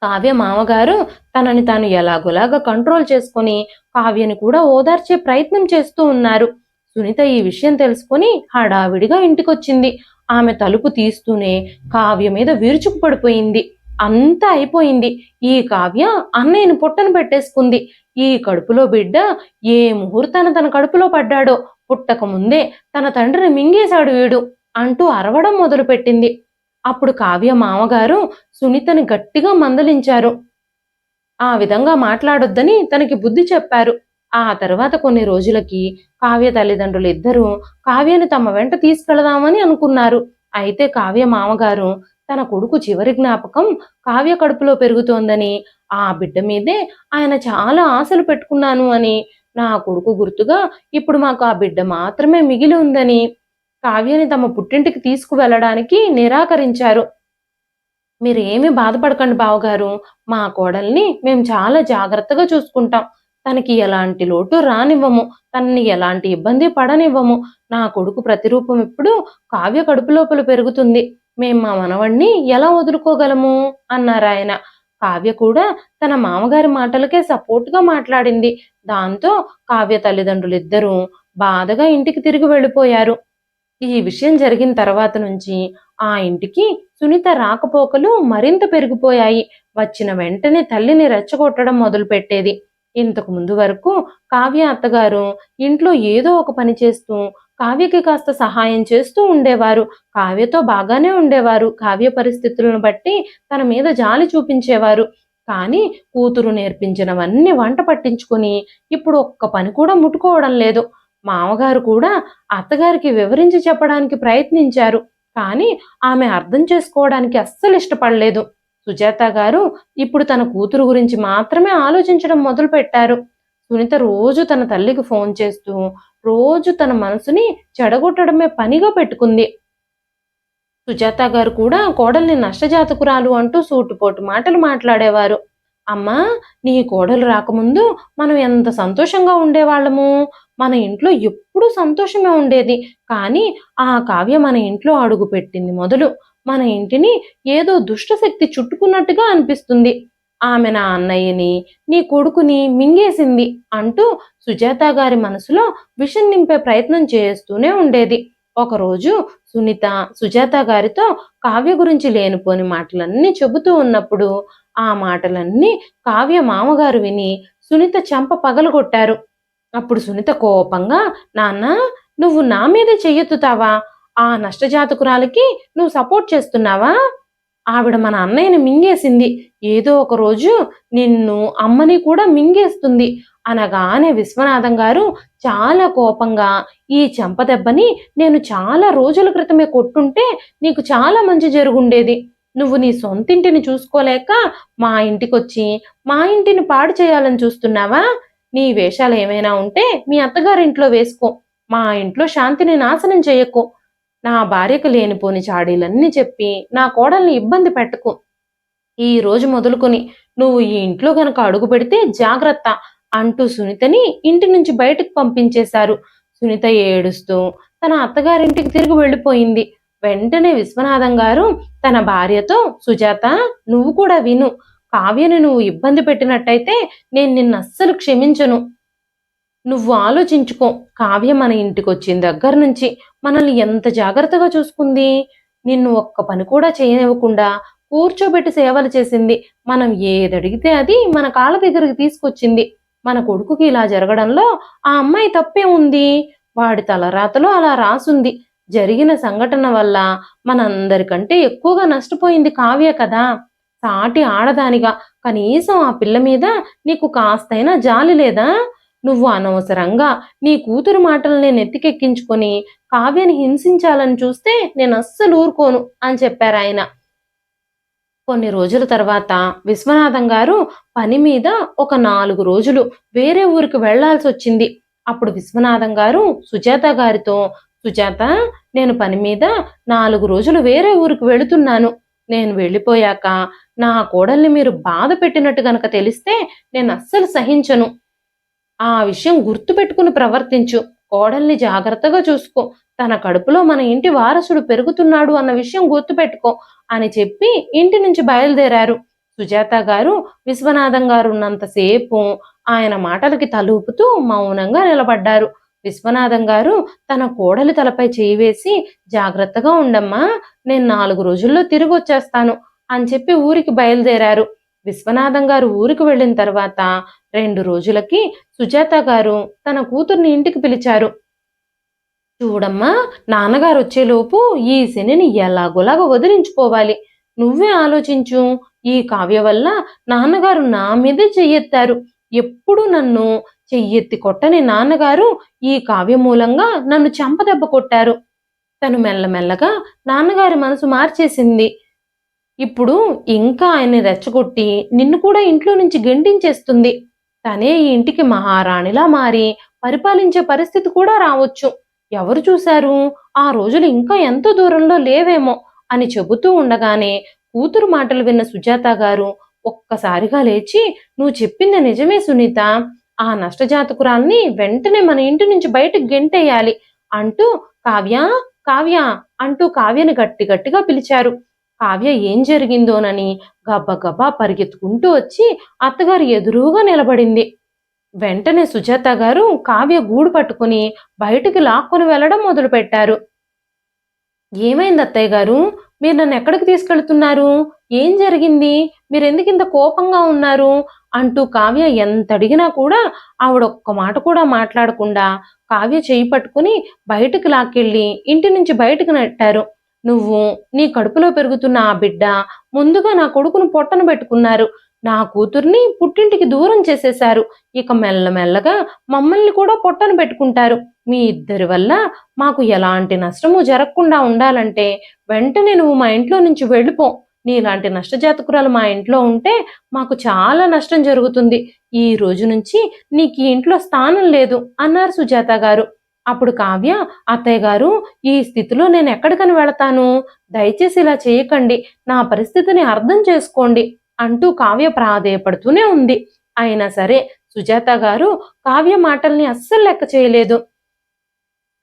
కావ్య మామగారు తనని తాను ఎలాగోలాగా కంట్రోల్ చేసుకుని కావ్యని కూడా ఓదార్చే ప్రయత్నం చేస్తూ ఉన్నారు. సునీత ఈ విషయం తెలుసుకుని హడావిడిగా ఇంటికొచ్చింది. ఆమె తలుపు తీస్తూనే కావ్య మీద విరుచుకు పడిపోయింది. అంతా అయిపోయింది. ఈ కావ్య అన్నయ్యని పొట్టను పెట్టేసుకుంది. ఈ కడుపులో బిడ్డ ఏ ముహూర్తాన తన కడుపులో పడ్డాడో, పుట్టక ముందే తన తండ్రిని మింగేశాడు వీడు అంటూ అరవడం మొదలుపెట్టింది. అప్పుడు కావ్య మామగారు సునీతని గట్టిగా మందలించారు. ఆ విధంగా మాట్లాడొద్దని తనకి బుద్ధి చెప్పారు. ఆ తర్వాత కొన్ని రోజులకి కావ్య తల్లిదండ్రులు ఇద్దరూ కావ్యని తమ వెంట తీసుకెళదామని అనుకున్నారు. అయితే కావ్య మామగారు తన కొడుకు చివరి జ్ఞాపకం కావ్య కడుపులో పెరుగుతోందని, ఆ బిడ్డ మీదే ఆయన చాలా ఆశలు పెట్టుకున్నాను అని, నా కొడుకు గుర్తుగా ఇప్పుడు మాకు ఆ బిడ్డ మాత్రమే మిగిలి ఉందని కావ్యని తమ పుట్టింటికి తీసుకువెళ్ళడానికి నిరాకరించారు. మీరేమీ బాధపడకండి బావగారు. మా కోడల్ని మేము చాలా జాగ్రత్తగా చూసుకుంటాం. తనకి ఎలాంటి లోటు రానివ్వము. తనని ఎలాంటి ఇబ్బంది పడనివ్వము. నా కొడుకు ప్రతిరూపం ఇప్పుడు కావ్య కడుపు లోపల పెరుగుతుంది. మేం మా మనవణ్ణి ఎలా వదులుకోగలము అన్నారాయన. కావ్య కూడా తన మామగారి మాటలకే సపోర్ట్‌గా మాట్లాడింది. దాంతో కావ్య తల్లిదండ్రులిద్దరూ బాధగా ఇంటికి తిరిగి వెళ్ళిపోయారు. ఈ విషయం జరిగిన తర్వాత నుంచి ఆ ఇంటికి సునీత రాకపోకలు మరింత పెరిగిపోయాయి. వచ్చిన వెంటనే తల్లిని రెచ్చగొట్టడం మొదలుపెట్టేది. ఇంతకు ముందు వరకు కావ్య అత్తగారు ఇంట్లో ఏదో ఒక పని చేస్తూ కావ్యకి కాస్త సహాయం చేస్తూ ఉండేవారు. కావ్యతో బాగానే ఉండేవారు. కావ్య పరిస్థితులను బట్టి తన మీద జాలి చూపించేవారు. కానీ కూతురు నేర్పించినవన్నీ వంట పట్టించుకుని ఇప్పుడు ఒక్క పని కూడా ముట్టుకోవడం లేదు. మామగారు కూడా అత్తగారికి వివరించి చెప్పడానికి ప్రయత్నించారు. కానీ ఆమె అర్థం చేసుకోవడానికి అస్సలు ఇష్టపడలేదు. సుజాత గారు ఇప్పుడు తన కూతురు గురించి మాత్రమే ఆలోచించడం మొదలుపెట్టారు. సునీత రోజు తన తల్లికి ఫోన్ చేస్తూ రోజు తన మనసుని చెడగొట్టడమే పనిగా పెట్టుకుంది. సుజాత గారు కూడా కోడల్ని నష్టజాతకురాలు అంటూ సూటిపోటు మాటలు మాట్లాడేవారు. అమ్మా, నీ కోడలు రాకముందు మనం ఎంత సంతోషంగా ఉండేవాళ్ళము. మన ఇంట్లో ఎప్పుడూ సంతోషమే ఉండేది. కానీ ఆ కావ్య మన ఇంట్లో అడుగు పెట్టింది మొదలు మన ఇంటిని ఏదో దుష్టశక్తి చుట్టుకున్నట్టుగా అనిపిస్తుంది. ఆమె నా అన్నయ్యని, నీ కొడుకుని మింగేసింది అంటూ సుజాత గారి మనసులో విషం నింపే ప్రయత్నం చేస్తూనే ఉండేది. ఒకరోజు సునీత సుజాత గారితో కావ్య గురించి లేనిపోని మాటలన్నీ చెబుతూ ఉన్నప్పుడు ఆ మాటలన్నీ కావ్య మామగారు విని సునీత చెంప పగలగొట్టారు. అప్పుడు సునీత కోపంగా, నాన్న, నువ్వు నా మీదే చెయ్యెత్తుతావా? ఆ నష్టజాతకురాలికి నువ్వు సపోర్ట్ చేస్తున్నావా? ఆవిడ మన అన్నయ్యని మింగేసింది. ఏదో ఒక రోజు నిన్ను, అమ్మని కూడా మింగేస్తుంది అనగానే విశ్వనాథం గారు చాలా కోపంగా, ఈ చెంప దెబ్బని నేను చాలా రోజుల క్రితమే కొట్టుంటే నీకు చాలా మంచి జరుగుండేది. నువ్వు నీ సొంతింటిని చూసుకోలేక మా ఇంటికొచ్చి మా ఇంటిని పాడు చేయాలని చూస్తున్నావా? నీ వేషాలు ఏమైనా ఉంటే మీ అత్తగారింట్లో వేసుకో. మా ఇంట్లో శాంతిని నాశనం చేయకు. నా భార్యకు లేనిపోని చాడీలన్నీ చెప్పి నా కోడల్ని ఇబ్బంది పెట్టకు. ఈ రోజు మొదలుకొని నువ్వు ఈ ఇంట్లో గనక అడుగు పెడితే జాగ్రత్త అంటూ సునీతని ఇంటి నుంచి బయటకు పంపించేశారు. సునీత ఏడుస్తూ తన అత్తగారింటికి తిరిగి వెళ్ళిపోయింది. వెంటనే విశ్వనాథం గారు తన భార్యతో, సుజాత, నువ్వు కూడా విను. కావ్యని నువ్వు ఇబ్బంది పెట్టినట్టయితే నేను నిన్ను అస్సలు క్షమించను. నువ్వు ఆలోచించుకో. కావ్య మన ఇంటికొచ్చిన దగ్గర నుంచి మనల్ని ఎంత జాగ్రత్తగా చూసుకుంది. నిన్ను ఒక్క పని కూడా చేయనివ్వకుండా కూర్చోబెట్టి సేవలు చేసింది. మనం ఏదడిగితే అది మన కాళ్ళ దగ్గరికి తీసుకొచ్చింది. మన కొడుకుకి ఇలా జరగడంలో ఆ అమ్మాయి తప్పే ఉంది. వాడి తలరాతలో అలా రాసుంది. జరిగిన సంఘటన వల్ల మనందరికంటే ఎక్కువగా నష్టపోయింది కావ్య కదా. సాటి ఆడదానిగా కనీసం ఆ పిల్ల మీద నీకు కాస్తైనా జాలి లేదా? నువ్వు అనవసరంగా నీ కూతురు మాటల్ని నెత్తికెక్కించుకొని కావ్యని హింసించాలని చూస్తే నేను అస్సలు ఊరుకోను అని చెప్పారాయన. కొన్ని రోజుల తర్వాత విశ్వనాథం గారు పని మీద ఒక 4 రోజులు వేరే ఊరికి వెళ్లాల్సి వచ్చింది. అప్పుడు విశ్వనాథం గారు సుజాత గారితో, సుజాత, నేను పని మీద 4 రోజులు వేరే ఊరికి వెళుతున్నాను. నేను వెళ్ళిపోయాక నా కోడల్ని మీరు బాధ పెట్టినట్టు గనక తెలిస్తే నేను అస్సలు సహించను. ఆ విషయం గుర్తుపెట్టుకుని ప్రవర్తించు. కోడల్ని జాగ్రత్తగా చూసుకో. తన కడుపులో మన ఇంటి వారసుడు పెరుగుతున్నాడు అన్న విషయం గుర్తుపెట్టుకో అని చెప్పి ఇంటి నుంచి బయలుదేరారు. సుజాత గారు విశ్వనాథం గారు ఉన్నంతసేపు ఆయన మాటలకి తలూపుతూ మౌనంగా నిలబడ్డారు. విశ్వనాథం గారు తన కోడలి తలపై చేయి వేసి, జాగ్రత్తగా ఉండమ్మా, నేను 4 రోజుల్లో తిరిగి వచ్చేస్తాను అని చెప్పి ఊరికి బయలుదేరారు. విశ్వనాథం గారు ఊరికి వెళ్ళిన తర్వాత 2 రోజులకి సుజాత గారు తన కూతుర్ని ఇంటికి పిలిచారు. చూడమ్మా, నాన్నగారు వచ్చేలోపు ఈ శనిని ఎలాగోలాగా వదిలించుకోవాలి. నువ్వే ఆలోచించు. ఈ కావ్య వల్ల నాన్నగారు నా మీదే చెయ్యెత్తారు. ఎప్పుడు నన్ను చెయ్యెత్తి కొట్టని నాన్నగారు ఈ కావ్య మూలంగా నన్ను చెంపదెబ్బ కొట్టారు. తను మెల్లమెల్లగా నాన్నగారి మనసు మార్చేసింది. ఇప్పుడు ఇంకా ఆయన్ని రెచ్చగొట్టి నిన్ను కూడా ఇంట్లో నుంచి గెంటించేస్తుంది. తనే ఈ ఇంటికి మహారాణిలా మారి పరిపాలించే పరిస్థితి కూడా రావచ్చు. ఎవరు చూశారు? ఆ రోజులు ఇంకా ఎంతో దూరంలో లేవేమో అని చెబుతూ ఉండగానే కూతురు మాటలు విన్న సుజాత గారు ఒక్కసారిగా లేచి, నువ్వు చెప్పింది నిజమే సునీత. ఆ నష్టజాతకురాల్ని వెంటనే మన ఇంటి నుంచి బయటకు గెంటేయాలి అంటూ కావ్య, కావ్య అంటూ కావ్యని గట్టి గట్టిగా పిలిచారు. కావ్య ఏం జరిగిందోనని గబగబా పరిగెత్తుకుంటూ వచ్చి అత్తగారి ఎదురుగా నిలబడింది. వెంటనే సుజాత గారు కావ్య గూడు పట్టుకుని బయటికి లాక్కొని వెళ్ళడం మొదలుపెట్టారు. ఏమైంది అత్తయ్య గారు? మీరు నన్ను ఎక్కడికి తీసుకెళ్తున్నారు? ఏం జరిగింది? మీరెందుకింత కోపంగా ఉన్నారు? అంటూ కావ్య ఎంత అడిగినా కూడా ఆవిడ ఒక్క మాట కూడా మాట్లాడకుండా కావ్య చెయ్యి పట్టుకుని బయటికి లాక్కెళ్ళి ఇంటి నుంచి బయటకు నెట్టారు. నువ్వు, నీ కడుపులో పెరుగుతున్న ఆ బిడ్డ ముందుగా నా కొడుకును పొట్టన పెట్టుకున్నారు. నా కూతుర్ని పుట్టింటికి దూరం చేసేశారు. ఇక మెల్లమెల్లగా మమ్మల్ని కూడా పొట్టన పెట్టుకుంటారు. మీ ఇద్దరి వల్ల మాకు ఎలాంటి నష్టము జరగకుండా ఉండాలంటే వెంటనే నువ్వు మా ఇంట్లో నుంచి వెళ్ళిపో. నీలాంటి నష్టజాతకురాలు మా ఇంట్లో ఉంటే మాకు చాలా నష్టం జరుగుతుంది. ఈ రోజు నుంచి నీకు ఈ ఇంట్లో స్థానం లేదు అన్నారు సుజాత గారు. అప్పుడు కావ్య, అత్తయ్య గారు, ఈ స్థితిలో నేను ఎక్కడికని వెళతాను? దయచేసి ఇలా చేయకండి. నా పరిస్థితిని అర్థం చేసుకోండి అంటూ కావ్య ప్రాధేయపడుతూనే ఉంది. అయినా సరే సుజాత గారు కావ్య మాటల్ని అస్సలు లెక్క చేయలేదు.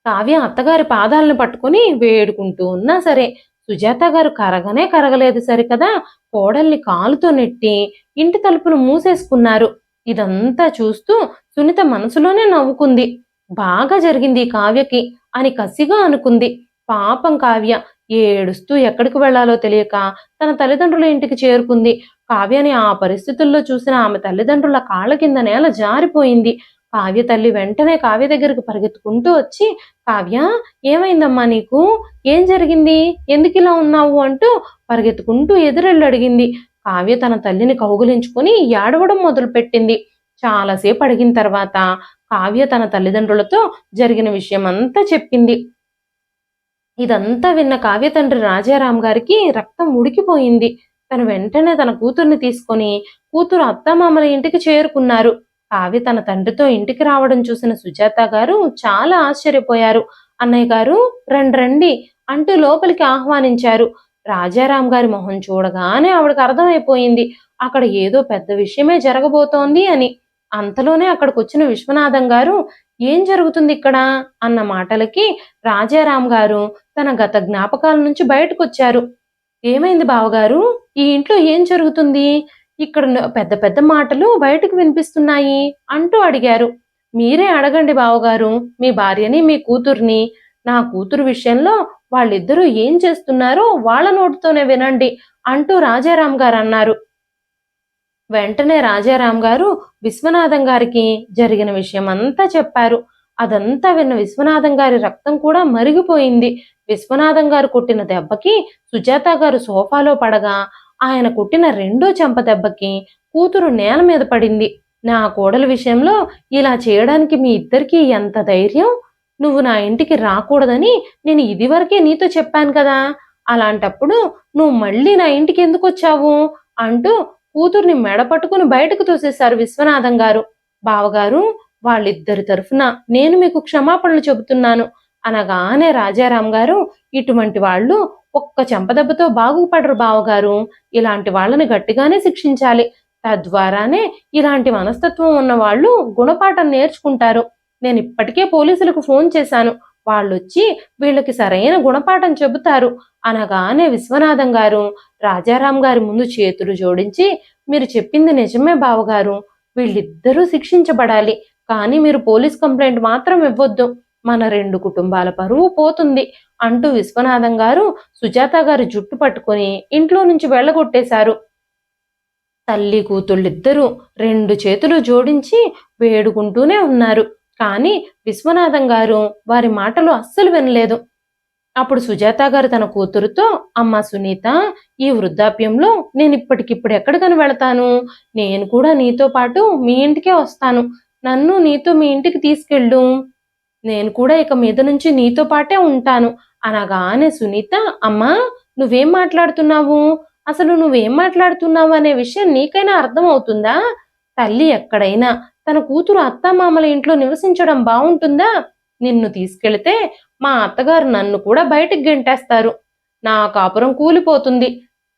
కావ్య అత్తగారి పాదాలను పట్టుకుని వేడుకుంటూ ఉన్నా సరే సుజాత గారు కరగనే కరగలేదు సరికదా, కోడల్ని కాలుతో నెట్టి ఇంటి తలుపులు మూసేసుకున్నారు. ఇదంతా చూస్తూ సునీత మనసులోనే నవ్వుకుంది. బాగా జరిగింది ఈ కావ్యకి అని కసిగా అనుకుంది. పాపం కావ్య ఏడుస్తూ ఎక్కడికి వెళ్లాలో తెలియక తన తల్లిదండ్రుల ఇంటికి చేరుకుంది. కావ్యని ఆ పరిస్థితుల్లో చూసిన ఆమె తల్లిదండ్రుల కాళ్ళ కింద నేల జారిపోయింది. కావ్య తల్లి వెంటనే కావ్య దగ్గరికి పరిగెత్తుకుంటూ వచ్చి, కావ్య, ఏమైందమ్మా నీకు? ఏం జరిగింది? ఎందుకిలా ఉన్నావు? అంటూ పరిగెత్తుకుంటూ ఎదురెళ్ళి అడిగింది. కావ్య తన తల్లిని కౌగిలించుకుని ఏడవడం మొదలుపెట్టింది. చాలాసేపు అడిగిన తర్వాత కావ్య తన తల్లిదండ్రులతో జరిగిన విషయం అంతా చెప్పింది. ఇదంతా విన్న కావ్య తండ్రి రాజారాం గారికి రక్తం ఉడికిపోయింది. తను వెంటనే తన కూతుర్ని తీసుకొని కూతురు అత్తమామల ఇంటికి చేరుకున్నారు. కావ్య తన తండ్రితో ఇంటికి రావడం చూసిన సుజాత గారు చాలా ఆశ్చర్యపోయారు. అన్నయ్య గారు, రండి అంటూ లోపలికి ఆహ్వానించారు. రాజారాం గారి మొహం చూడగానే ఆవిడకి అర్థమైపోయింది అక్కడ ఏదో పెద్ద విషయమే జరగబోతోంది అని. అంతలోనే అక్కడికి వచ్చిన విశ్వనాథం గారు, ఏం జరుగుతుంది ఇక్కడ అన్న మాటలకి రాజారాం గారు తన గత జ్ఞాపకాల నుంచి బయటకొచ్చారు. ఏమైంది బావగారు? ఈ ఇంట్లో ఏం జరుగుతుంది? ఇక్కడ పెద్ద పెద్ద మాటలు బయటకు వినిపిస్తున్నాయి అంటూ అడిగారు. మీరే అడగండి బావగారు, మీ భార్యని, మీ కూతుర్ని. నా కూతురు విషయంలో వాళ్ళిద్దరూ ఏం చేస్తున్నారో వాళ్ళ నోటితోనే వినండి అంటూ రాజారాం గారు అన్నారు. వెంటనే రాజారాం గారు విశ్వనాథం గారికి జరిగిన విషయం అంతా చెప్పారు. అదంతా విన్న విశ్వనాథం గారి రక్తం కూడా మరిగిపోయింది. విశ్వనాథం గారు కొట్టిన దెబ్బకి సుజాత గారు సోఫాలో పడగా ఆయన కొట్టిన రెండో చెంప దెబ్బకి కూతురు నేల మీద పడింది. నా కోడల విషయంలో ఇలా చేయడానికి మీ ఇద్దరికీ ఎంత ధైర్యం? నువ్వు నా ఇంటికి రాకూడదని నేను ఇదివరకే నీతో చెప్పాను కదా, అలాంటప్పుడు నువ్వు మళ్ళీ నా ఇంటికి ఎందుకు వచ్చావు అంటూ కూతుర్ని మెడ పట్టుకుని బయటకు తోసేశారు విశ్వనాథం గారు. బావగారు, వాళ్ళిద్దరి తరఫున నేను మీకు క్షమాపణలు చెబుతున్నాను అనగానే రాజారాం గారు, ఇటువంటి వాళ్ళు ఒక్క చెంపదెబ్బతో బాగుపడరు బావగారు. ఇలాంటి వాళ్ళని గట్టిగానే శిక్షించాలి. తద్వారానే ఇలాంటి మనస్తత్వం ఉన్న వాళ్ళు గుణపాఠం నేర్చుకుంటారు. నేను ఇప్పటికే పోలీసులకు ఫోన్ చేశాను. వాళ్ళొచ్చి వీళ్ళకి సరైన గుణపాఠం చెబుతారు అనగానే విశ్వనాథం గారు రాజారాం గారి ముందు చేతులు జోడించి, మీరు చెప్పింది నిజమే బావగారు, వీళ్ళిద్దరూ శిక్షించబడాలి. కానీ మీరు పోలీస్ కంప్లైంట్ మాత్రం ఇవ్వొద్దు. మన రెండు కుటుంబాల పరువు పోతుంది అంటూ విశ్వనాథం గారు సుజాత గారి జుట్టు పట్టుకుని ఇంట్లో నుంచి వెళ్ళగొట్టేశారు. తల్లి కూతుళ్ళిద్దరూ రెండు చేతులు జోడించి వేడుకుంటూనే ఉన్నారు. కానీ విశ్వనాథం గారు వారి మాటలు అస్సలు వినలేదు. అప్పుడు సుజాత గారు తన కూతురుతో, అమ్మా సునీత, ఈ వృద్ధాప్యంలో నేను ఇప్పటికిప్పుడు ఎక్కడికని వెళతాను? నేను కూడా నీతో పాటు మీ ఇంటికే వస్తాను. నన్ను నీతో మీ ఇంటికి తీసుకెళ్ళు. నేను కూడా ఇక మీద నుంచి నీతో పాటే ఉంటాను అనగానే సునీత, అమ్మా నువ్వేం మాట్లాడుతున్నావు, అసలు నువ్వేం మాట్లాడుతున్నావు అనే విషయం నీకైనా అర్థమవుతుందా? తల్లి ఎక్కడైనా తన కూతురు అత్తామామల ఇంట్లో నివసించడం బాగుంటుందా? నిన్ను తీసుకెళితే మా అత్తగారు నన్ను కూడా బయటికి గెంటేస్తారు. నా కాపురం కూలిపోతుంది.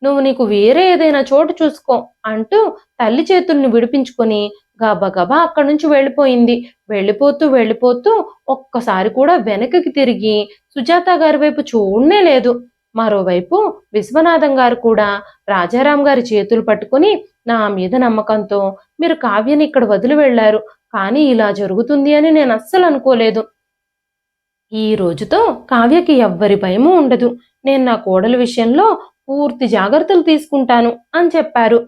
నువ్వు నీకు వేరే ఏదైనా చోటు చూసుకో అంటూ తల్లి చేతుల్ని విడిపించుకొని గబగబా అక్కడి నుంచి వెళ్ళిపోయింది. వెళ్ళిపోతూ ఒక్కసారి కూడా వెనక్కి తిరిగి సుజాత గారి వైపు చూడనే లేదు. మరోవైపు విశ్వనాథం గారు కూడా రాజారాం గారి చేతులు పట్టుకుని, నా మీద నమ్మకంతో మీరు కావ్యని ఇక్కడ వదిలి వెళ్లారు, కానీ ఇలా జరుగుతుంది అని నేను అస్సలు అనుకోలేదు. ఈ రోజుతో కావ్యకి ఎవ్వరి భయమూ ఉండదు. నేను నా కోడలి విషయంలో పూర్తి జాగ్రత్తలు తీసుకుంటాను అని చెప్పారు.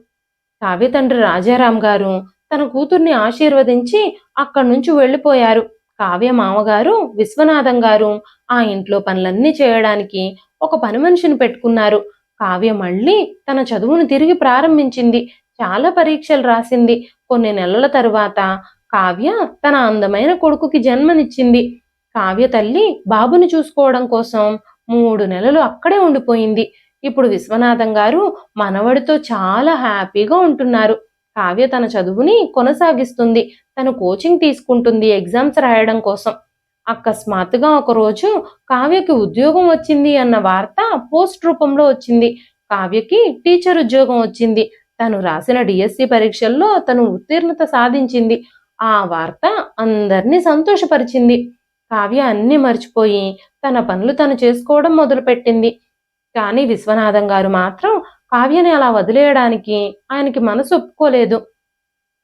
కావ్య తండ్రి రాజారాం గారు తన కూతుర్ని ఆశీర్వదించి అక్కడి నుంచి వెళ్ళిపోయారు. కావ్య మామగారు విశ్వనాథం గారు ఆ ఇంట్లో పనులన్నీ చేయడానికి ఒక పని మనిషిని పెట్టుకున్నారు. కావ్య మళ్ళీ తన చదువును తిరిగి ప్రారంభించింది. చాలా పరీక్షలు రాసింది. కొన్ని నెలల తరువాత కావ్య తన అందమైన కొడుకుకి జన్మనిచ్చింది. కావ్య తల్లి బాబుని చూసుకోవడం కోసం 3 నెలలు అక్కడే ఉండిపోయింది. ఇప్పుడు విశ్వనాథం గారు మనవడితో చాలా హ్యాపీగా ఉంటున్నారు. కావ్య తన చదువుని కొనసాగిస్తుంది. తను కోచింగ్ తీసుకుంటుంది ఎగ్జామ్స్ రాయడం కోసం. అకస్మాత్తుగా ఒకరోజు కావ్యకి ఉద్యోగం వచ్చింది అన్న వార్త పోస్ట్ రూపంలో వచ్చింది. కావ్యకి టీచర్ ఉద్యోగం వచ్చింది. తను రాసిన డిఎస్సి పరీక్షల్లో తను ఉత్తీర్ణత సాధించింది. ఆ వార్త అందరినీ సంతోషపరిచింది. కావ్య అన్ని మర్చిపోయి తన పనులు తను చేసుకోవడం మొదలుపెట్టింది. కానీ విశ్వనాథం గారు మాత్రం కావ్యని అలా వదిలేయడానికి ఆయనకి మనసు ఒప్పుకోలేదు.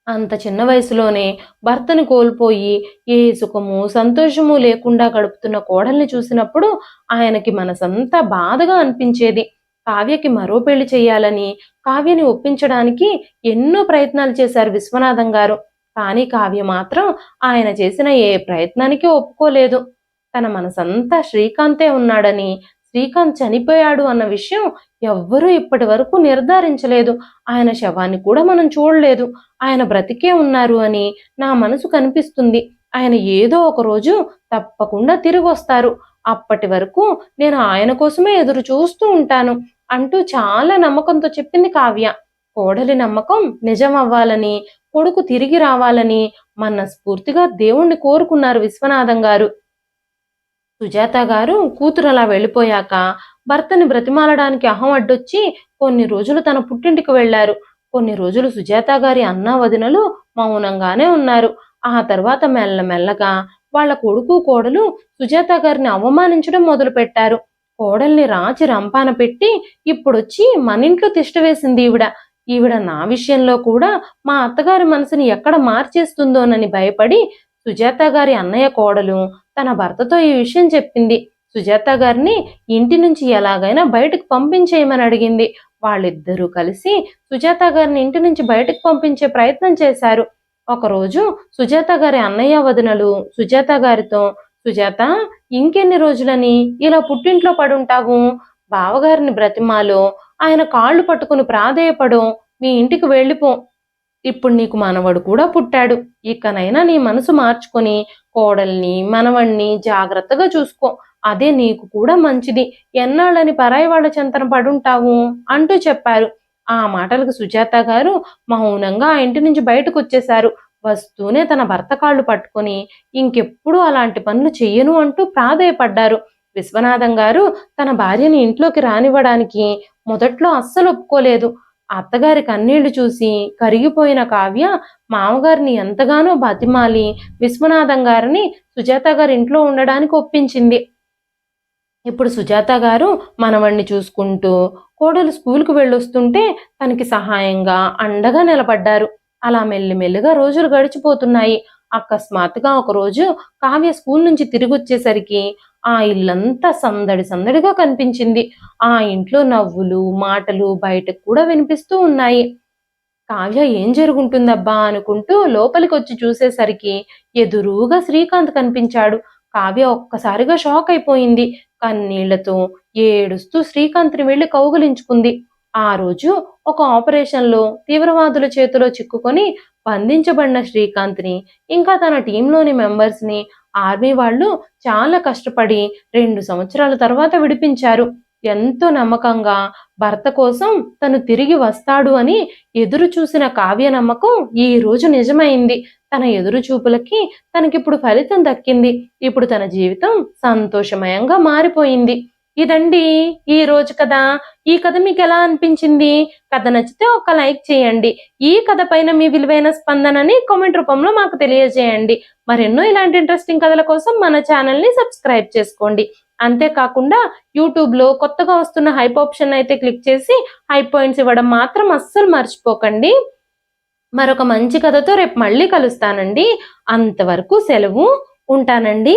అంత చిన్న వయసులోనే భర్తని కోల్పోయి ఏ సుఖము సంతోషము లేకుండా గడుపుతున్న కోడల్ని చూసినప్పుడు ఆయనకి మనసంతా బాధగా అనిపించేది. కావ్యకి మరో పెళ్లి చేయాలని కావ్యని ఒప్పించడానికి ఎన్నో ప్రయత్నాలు చేశారు విశ్వనాథం గారు. కానీ కావ్య మాత్రం ఆయన చేసిన ఏ ప్రయత్నానికి ఒప్పుకోలేదు. తన మనసంతా శ్రీకాంతే ఉన్నాడని, శ్రీకాంత్ చనిపోయాడు అన్న విషయం ఎవ్వరూ ఇప్పటి వరకు నిర్ధారించలేదు. ఆయన శవాన్ని కూడా మనం చూడలేదు. ఆయన బ్రతికే ఉన్నారు అని నా మనసు కనిపిస్తుంది. ఆయన ఏదో ఒక రోజు తప్పకుండా తిరిగి వస్తారు. అప్పటి వరకు నేను ఆయన కోసమే ఎదురు చూస్తూ ఉంటాను అంటూ చాలా నమ్మకంతో చెప్పింది కావ్య. కోడలి నమ్మకం నిజం అవ్వాలని, కొడుకు తిరిగి రావాలని మనస్ఫూర్తిగా దేవుణ్ణి కోరుకున్నారు విశ్వనాథం గారు. సుజాత గారు కూతురు అలా వెళ్ళిపోయాక భర్తని బ్రతిమాలడానికి అహం అడ్డొచ్చి కొన్ని రోజులు తన పుట్టింటికి వెళ్లారు. కొన్ని రోజులు సుజాత గారి అన్నా వదినలు మౌనంగానే ఉన్నారు. ఆ తర్వాత మెల్లమెల్లగా వాళ్ళ కొడుకు కోడలు సుజాత గారిని అవమానించడం మొదలు పెట్టారు. కోడల్ని రాచి రంపాన పెట్టి ఇప్పుడొచ్చి మన ఇంట్లో తిష్ట వేసింది ఈవిడ నా విషయంలో కూడా మా అత్తగారి మనసుని ఎక్కడ మార్చేస్తుందోనని భయపడి సుజాత గారి అన్నయ్య కోడలు తన భర్తతో ఈ విషయం చెప్పింది. సుజాత గారిని ఇంటి నుంచి ఎలాగైనా బయటకు పంపించేయమని అడిగింది. వాళ్ళిద్దరూ కలిసి సుజాత గారిని ఇంటి నుంచి బయటకు పంపించే ప్రయత్నం చేశారు. ఒకరోజు సుజాత గారి అన్నయ్య వదినలు సుజాత గారితో, సుజాత ఇంకెన్ని రోజులని ఇలా పుట్టింట్లో పడుంటావు, బావగారిని బ్రతిమాలో, ఆయన కాళ్ళు పట్టుకుని ప్రాధేయపడో, మీ ఇంటికి వెళ్ళిపో. ఇప్పుడు నీకు మనవడు కూడా పుట్టాడు. ఇకనైనా నీ మనసు మార్చుకొని కోడల్ని మనవణ్ణి జాగ్రత్తగా చూసుకో. అదే నీకు కూడా మంచిది. ఎన్నాళ్ళని పరాయి వాళ్ళ చెంతన పడుంటావు అంటూ చెప్పారు. ఆ మాటలకు సుజాత గారు మౌనంగా ఆ ఇంటి నుంచి బయటకు వచ్చేశారు. వస్తూనే తన భర్త కాళ్ళు పట్టుకొని ఇంకెప్పుడు అలాంటి పనులు చెయ్యను అంటూ ప్రాధేయపడ్డారు. విశ్వనాథం గారు తన భార్యని ఇంట్లోకి రానివ్వడానికి మొదట్లో అస్సలు ఒప్పుకోలేదు. అత్తగారి కన్నీళ్లు చూసి కరిగిపోయిన కావ్య మామగారిని ఎంతగానో బతిమాలి విశ్వనాథం గారిని సుజాత గారి ఇంట్లో ఉండడానికి ఒప్పించింది. ఇప్పుడు సుజాత గారు మనవణ్ణి చూసుకుంటూ కోడలు స్కూల్కి వెళ్ళొస్తుంటే తనకి సహాయంగా అండగా నిలబడ్డారు. అలా మెల్లిమెల్లిగా రోజులు గడిచిపోతున్నాయి. అకస్మాత్తుగా ఒకరోజు కావ్య స్కూల్ నుంచి తిరిగి వచ్చేసరికి ఆ ఇల్లంతా సందడి సందడిగా కనిపించింది. ఆ ఇంట్లో నవ్వులు మాటలు బయటకు కూడా వినిపిస్తూ ఉన్నాయి. కావ్య ఏం జరుగుంటుందబ్బా అనుకుంటూ లోపలికి వచ్చి చూసేసరికి ఎదురుగా శ్రీకాంత్ కనిపించాడు. కావ్య ఒక్కసారిగా షాక్ అయిపోయింది. కన్నీళ్లతో ఏడుస్తూ శ్రీకాంత్ని వెళ్లి కౌగిలించుకుంది. ఆ రోజు ఒక ఆపరేషన్లో తీవ్రవాదుల చేతిలో చిక్కుకొని బంధించబడిన శ్రీకాంత్ని ఇంకా తన టీంలోని మెంబర్స్ని ఆర్మీ వాళ్ళు చాలా కష్టపడి 2 సంవత్సరాల తర్వాత విడిపించారు. ఎంతో నమ్మకంగా భర్త కోసం తను తిరిగి వస్తాడు అని ఎదురు చూసిన కావ్య నమ్మకం ఈ రోజు నిజమైంది. తన ఎదురు చూపులకి తనకిప్పుడు ఫలితం దక్కింది. ఇప్పుడు తన జీవితం సంతోషమయంగా మారిపోయింది. ఇదండి ఈ రోజు కథ. ఈ కథ మీకు ఎలా అనిపించింది? కథ నచ్చితే ఒక లైక్ చేయండి. ఈ కథ పైన మీ విలువైన స్పందనని కామెంట్ రూపంలో మాకు తెలియజేయండి. మరెన్నో ఇలాంటి ఇంట్రెస్టింగ్ కథల కోసం మన ఛానల్ని సబ్స్క్రైబ్ చేసుకోండి. అంతేకాకుండా యూట్యూబ్లో కొత్తగా వస్తున్న హైప్ ఆప్షన్ అయితే క్లిక్ చేసి హైప్ పాయింట్స్ ఇవ్వడం మాత్రం అస్సలు మర్చిపోకండి. మరొక మంచి కథతో రేపు మళ్ళీ కలుస్తానండి. అంతవరకు సెలవు. ఉంటానండి.